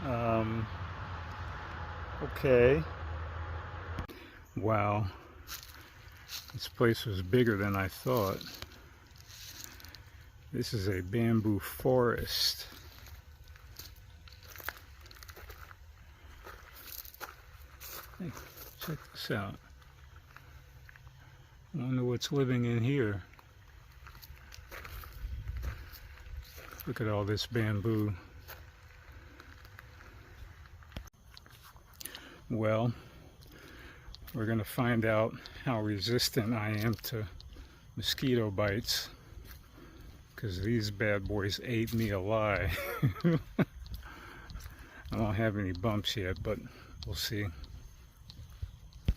Um, okay. Wow. This place was bigger than I thought. This is a bamboo forest. Hey, check this out. I wonder what's living in here. Look at all this bamboo. Well, we're going to find out how resistant I am to mosquito bites, because these bad boys ate me alive. I don't have any bumps yet, but we'll see.